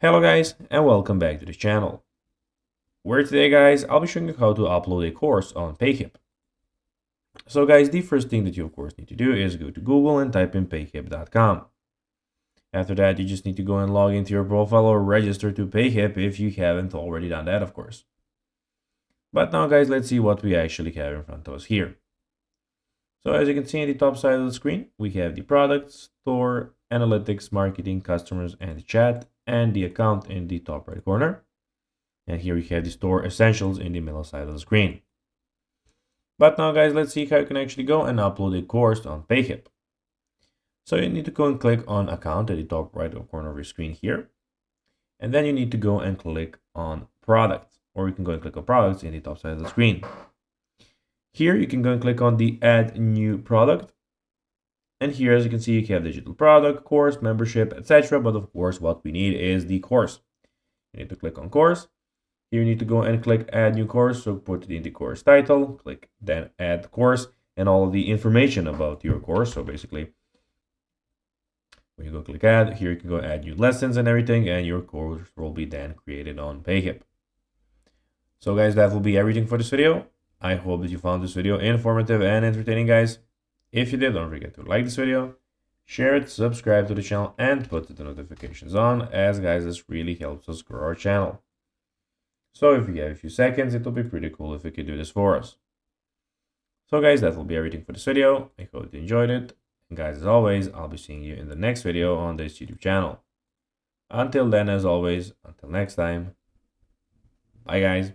Hello guys and welcome back to the channel. Where today guys I'll be showing you how to upload a course on Payhip. So guys, the first thing that you of course need to do is go to Google and type in payhip.com. After that you just need to go and log into your profile or register to Payhip if you haven't already done that, of course. But now guys, let's see what we actually have in front of us here. So as you can see in the top side of the screen, we have the products, store, analytics, marketing, customers, and the chat, and the account in the top right corner. And here we have the store essentials in the middle side of the screen. But now guys, let's see how you can actually go and upload a course on Payhip. So you need to go and click on account at the top right corner of your screen here. And then you need to go and click on products, or you can go and click on products in the top side of the screen. Here you can go and click on the add new product. And here, as you can see, you have digital product, course, membership, etc. But of course, what we need is the course. You need to click on course. Here you need to go and click add new course. So put it in the course title, click then add course and all of the information about your course. So basically, when you go click add, here you can go add new lessons and everything, and your course will be then created on Payhip. So guys, that will be everything for this video. I hope that you found this video informative and entertaining, guys. If you did, don't forget to like this video, share it, subscribe to the channel, and put the notifications on, as guys, this really helps us grow our channel. So if you have a few seconds, it will be pretty cool if you could do this for us. So guys, that will be everything for this video. I hope you enjoyed it. And guys, as always, I'll be seeing you in the next video on this YouTube channel. Until then, as always, until next time, bye guys.